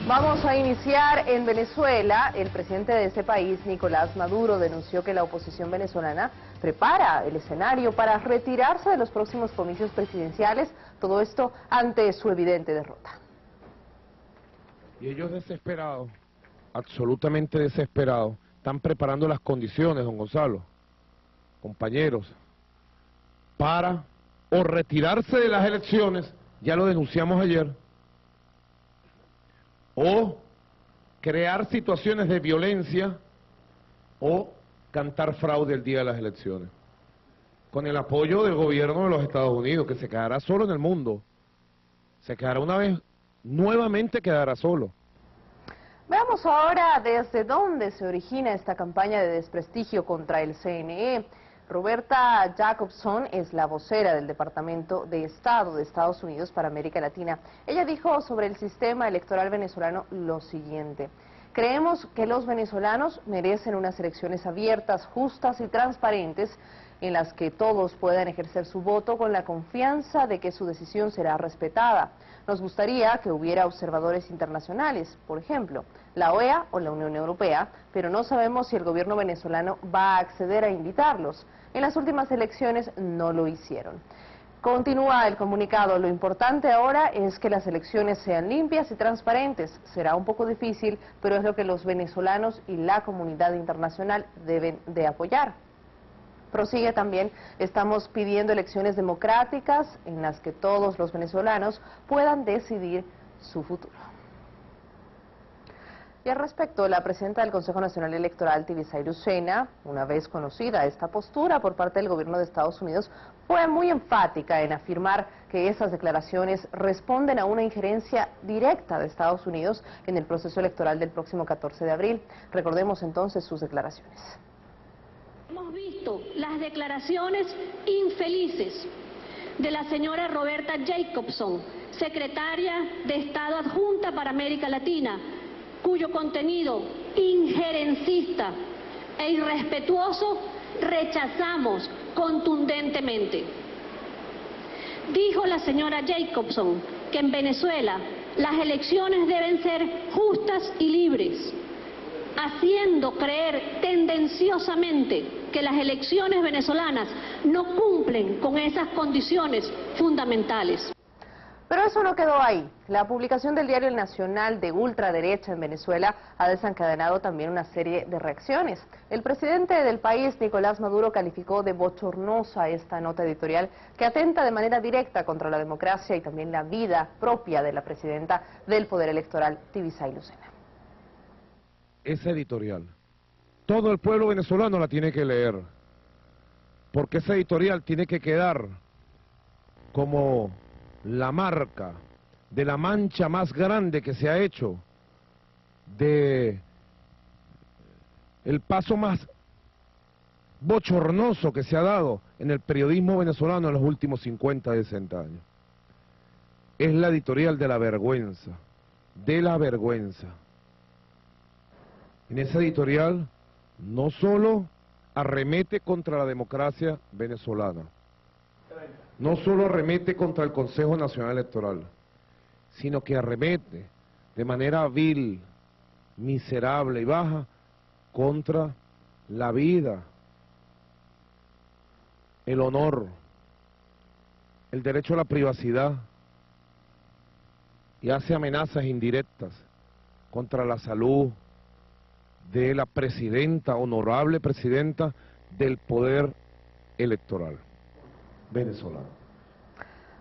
Vamos a iniciar en Venezuela. El presidente de ese país, Nicolás Maduro, denunció que la oposición venezolana prepara el escenario para retirarse de los próximos comicios presidenciales, todo esto ante su evidente derrota. Y ellos desesperados, absolutamente desesperados, están preparando las condiciones, don Gonzalo, compañeros, para o retirarse de las elecciones, ya lo denunciamos ayer, o crear situaciones de violencia o cantar fraude el día de las elecciones, con el apoyo del gobierno de los Estados Unidos, que se quedará solo en el mundo, se quedará una vez, nuevamente quedará solo. Veamos ahora desde dónde se origina esta campaña de desprestigio contra el CNE. Roberta Jacobson es la vocera del Departamento de Estado de Estados Unidos para América Latina. Ella dijo sobre el sistema electoral venezolano lo siguiente: creemos que los venezolanos merecen unas elecciones abiertas, justas y transparentes, en las que todos puedan ejercer su voto con la confianza de que su decisión será respetada. Nos gustaría que hubiera observadores internacionales, por ejemplo, la OEA o la Unión Europea, pero no sabemos si el gobierno venezolano va a acceder a invitarlos. En las últimas elecciones no lo hicieron. Continúa el comunicado: lo importante ahora es que las elecciones sean limpias y transparentes. Será un poco difícil, pero es lo que los venezolanos y la comunidad internacional deben de apoyar. Prosigue también: estamos pidiendo elecciones democráticas en las que todos los venezolanos puedan decidir su futuro. Y al respecto, la presidenta del Consejo Nacional Electoral, Tibisay Lucena, una vez conocida esta postura por parte del gobierno de Estados Unidos, fue muy enfática en afirmar que esas declaraciones responden a una injerencia directa de Estados Unidos en el proceso electoral del próximo 14 de abril. Recordemos entonces sus declaraciones. Hemos visto las declaraciones infelices de la señora Roberta Jacobson, secretaria de Estado adjunta para América Latina, cuyo contenido injerencista e irrespetuoso rechazamos contundentemente. Dijo la señora Jacobson que en Venezuela las elecciones deben ser justas y libres, haciendo creer tendenciosamente que las elecciones venezolanas no cumplen con esas condiciones fundamentales. Pero eso no quedó ahí. La publicación del diario El Nacional de ultraderecha en Venezuela ha desencadenado también una serie de reacciones. El presidente del país, Nicolás Maduro, calificó de bochornosa esta nota editorial que atenta de manera directa contra la democracia y también la vida propia de la presidenta del Poder Electoral, Tibisay Lucena. Esa editorial, todo el pueblo venezolano la tiene que leer, porque esa editorial tiene que quedar como la marca de la mancha más grande que se ha hecho, de el paso más bochornoso que se ha dado en el periodismo venezolano en los últimos 50, 60 años. Es la editorial de la vergüenza, de la vergüenza. En esa editorial no solo arremete contra la democracia venezolana, no solo arremete contra el Consejo Nacional Electoral, sino que arremete de manera vil, miserable y baja contra la vida, el honor, el derecho a la privacidad, y hace amenazas indirectas contra la salud de la presidenta, honorable presidenta del Poder Electoral venezolano.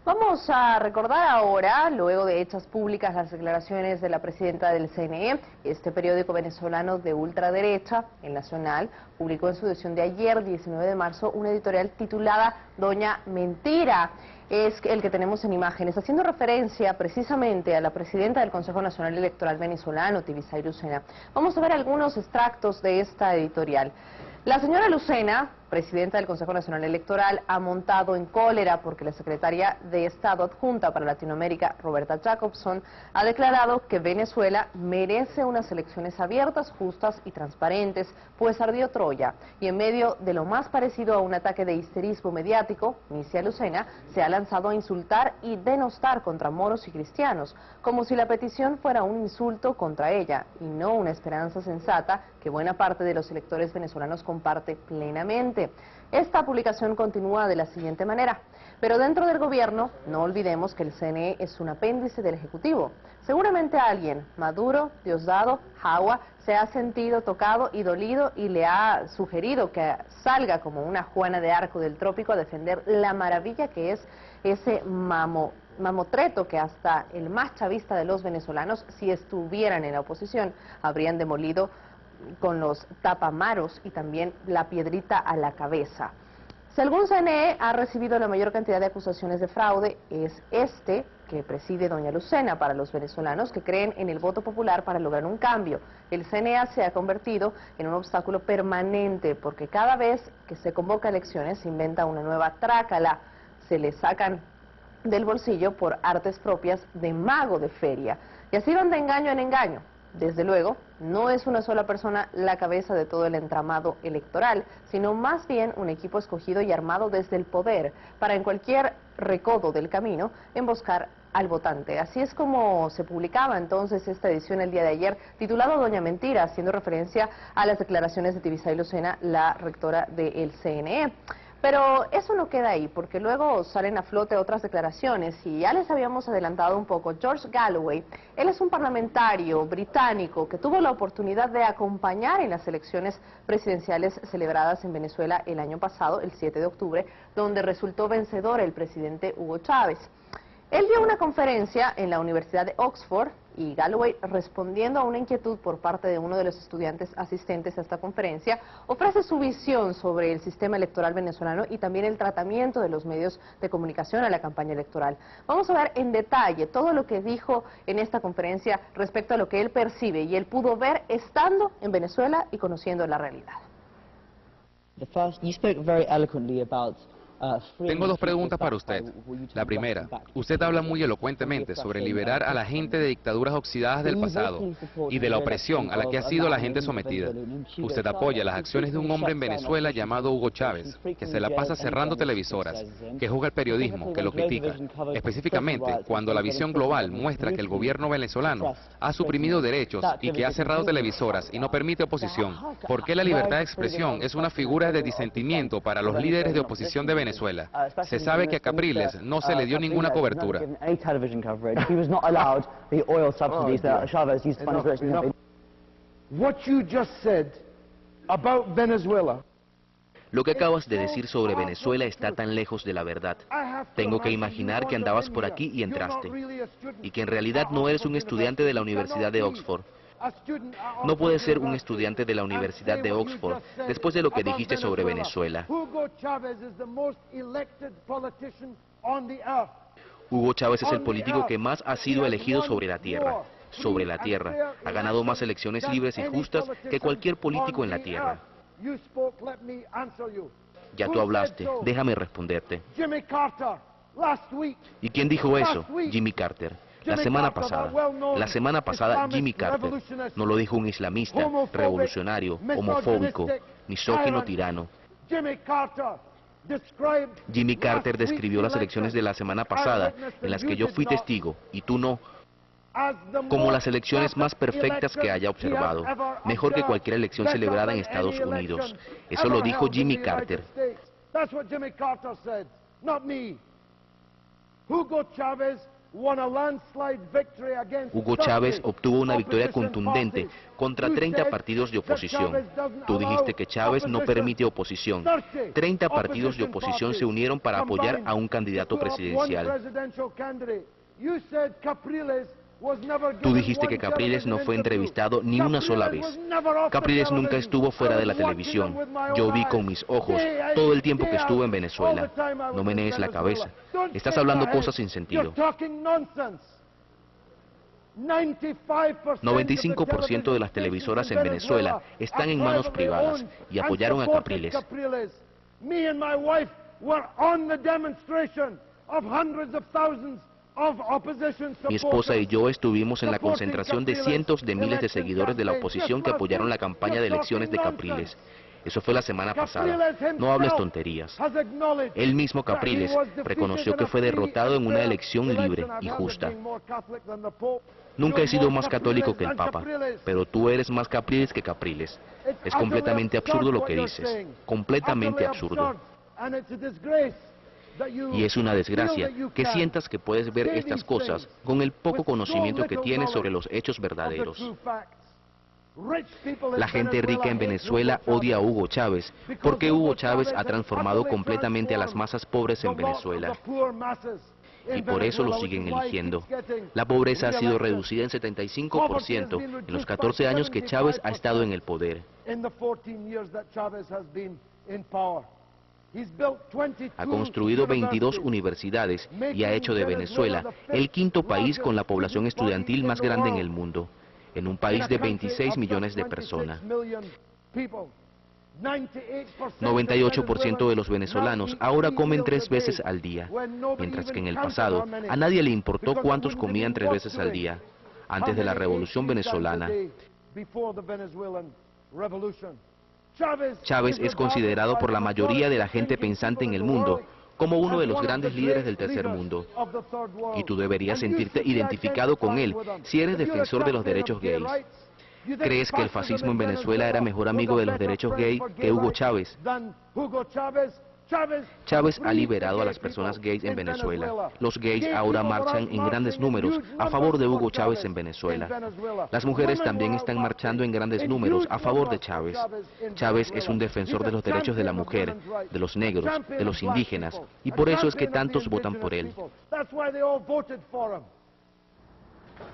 Vamos a recordar ahora, luego de hechas públicas las declaraciones de la presidenta del CNE, este periódico venezolano de ultraderecha, El Nacional, publicó en su edición de ayer, 19 de marzo, una editorial titulada Doña Mentira. Es el que tenemos en imágenes, haciendo referencia precisamente a la presidenta del Consejo Nacional Electoral venezolano, Tibisay Lucena. Vamos a ver algunos extractos de esta editorial. La señora Lucena presidenta del Consejo Nacional Electoral, ha montado en cólera porque la secretaria de Estado adjunta para Latinoamérica, Roberta Jacobson, ha declarado que Venezuela merece unas elecciones abiertas, justas y transparentes, pues ardió Troya. Y en medio de lo más parecido a un ataque de histerismo mediático, Misia Lucena se ha lanzado a insultar y denostar contra moros y cristianos, como si la petición fuera un insulto contra ella y no una esperanza sensata que buena parte de los electores venezolanos comparte plenamente. Esta publicación continúa de la siguiente manera: pero dentro del gobierno, no olvidemos que el CNE es un apéndice del Ejecutivo. Seguramente alguien, Maduro, Diosdado, Jagua, se ha sentido tocado y dolido y le ha sugerido que salga como una Juana de Arco del trópico a defender la maravilla que es ese mamotreto que hasta el más chavista de los venezolanos, si estuvieran en la oposición, habrían demolido con los tapamaros y también la piedrita a la cabeza. Si algún CNE ha recibido la mayor cantidad de acusaciones de fraude, es este que preside doña Lucena para los venezolanos que creen en el voto popular para lograr un cambio. El CNE se ha convertido en un obstáculo permanente porque cada vez que se convoca elecciones se inventa una nueva trácala, se le sacan del bolsillo por artes propias de mago de feria. Y así van de engaño en engaño. Desde luego, no es una sola persona la cabeza de todo el entramado electoral, sino más bien un equipo escogido y armado desde el poder para en cualquier recodo del camino emboscar al votante. Así es como se publicaba entonces esta edición el día de ayer, titulado Doña Mentira, haciendo referencia a las declaraciones de Tibisay Lucena, la rectora del CNE. Pero eso no queda ahí, porque luego salen a flote otras declaraciones y ya les habíamos adelantado un poco. George Galloway, él es un parlamentario británico que tuvo la oportunidad de acompañar en las elecciones presidenciales celebradas en Venezuela el año pasado, el 7 de octubre, donde resultó vencedor el presidente Hugo Chávez. Él dio una conferencia en la Universidad de Oxford y Galloway, respondiendo a una inquietud por parte de uno de los estudiantes asistentes a esta conferencia, ofrece su visión sobre el sistema electoral venezolano y también el tratamiento de los medios de comunicación a la campaña electoral. Vamos a ver en detalle todo lo que dijo en esta conferencia respecto a lo que él percibe y él pudo ver estando en Venezuela y conociendo la realidad. Tengo dos preguntas para usted. La primera, usted habla muy elocuentemente sobre liberar a la gente de dictaduras oxidadas del pasado y de la opresión a la que ha sido la gente sometida. Usted apoya las acciones de un hombre en Venezuela llamado Hugo Chávez, que se la pasa cerrando televisoras, que juzga el periodismo, que lo critica, específicamente cuando la visión global muestra que el gobierno venezolano ha suprimido derechos y que ha cerrado televisoras y no permite oposición. ¿Por qué la libertad de expresión es una figura de disentimiento para los líderes de oposición de Venezuela? Se sabe que a Capriles no se le dio ninguna cobertura. Lo que acabas de decir sobre Venezuela está tan lejos de la verdad. Tengo que imaginar que andabas por aquí y entraste, y que en realidad no eres un estudiante de la Universidad de Oxford. No puedes ser un estudiante de la Universidad de Oxford después de lo que dijiste sobre Venezuela. Hugo Chávez es el político que más ha sido elegido sobre la tierra. Sobre la tierra. Ha ganado más elecciones libres y justas que cualquier político en la tierra. Ya tú hablaste, déjame responderte. ¿Y quién dijo eso? Jimmy Carter. La semana pasada Jimmy Carter, no lo dijo un islamista, revolucionario, homofóbico, misógino, tirano. Jimmy Carter describió las elecciones de la semana pasada, en las que yo fui testigo, y tú no, como las elecciones más perfectas que haya observado, mejor que cualquier elección celebrada en Estados Unidos. Eso lo dijo Jimmy Carter. Hugo Chávez obtuvo una victoria contundente contra 30 partidos de oposición. Tú dijiste que Chávez no permite oposición. 30 partidos de oposición se unieron para apoyar a un candidato presidencial. Tú dijiste que Capriles no fue entrevistado ni una sola vez. Capriles nunca estuvo fuera de la televisión. Yo vi con mis ojos todo el tiempo que estuvo en Venezuela. No menees la cabeza. Estás hablando cosas sin sentido. 95% de las televisoras en Venezuela están en manos privadas y apoyaron a Capriles. Me and my wife were on the demonstration of hundreds of thousands of opposition supporters. Mi esposa y yo estuvimos en la concentración de cientos de miles de seguidores de la oposición que apoyaron la campaña de elecciones de Capriles. Eso fue la semana pasada. No hables tonterías. El mismo Capriles reconoció que fue derrotado en una elección libre y justa. Nunca he sido más católico que el Papa, pero tú eres más Capriles que Capriles. Es completamente absurdo lo que dices. Completamente absurdo. Y es una desgracia que sientas que puedes ver estas cosas con el poco conocimiento que tienes sobre los hechos verdaderos. La gente rica en Venezuela odia a Hugo Chávez porque Hugo Chávez ha transformado completamente a las masas pobres en Venezuela. Y por eso lo siguen eligiendo. La pobreza ha sido reducida en 75% en los 14 años que Chávez ha estado en el poder. Ha construido 22 universidades y ha hecho de Venezuela el quinto país con la población estudiantil más grande en el mundo, en un país de 26 millones de personas. 98% de los venezolanos ahora comen 3 veces al día, mientras que en el pasado a nadie le importó cuántos comían 3 veces al día, antes de la Revolución Venezolana. Chávez es considerado por la mayoría de la gente pensante en el mundo como uno de los grandes líderes del tercer mundo. Y tú deberías sentirte identificado con él si eres defensor de los derechos gays. ¿Crees que el fascismo en Venezuela era mejor amigo de los derechos gay que Hugo Chávez? Chávez ha liberado a las personas gays en Venezuela. Los gays ahora marchan en grandes números a favor de Hugo Chávez en Venezuela. Las mujeres también están marchando en grandes números a favor de Chávez. Chávez es un defensor de los derechos de la mujer, de los negros, de los indígenas, y por eso es que tantos votan por él.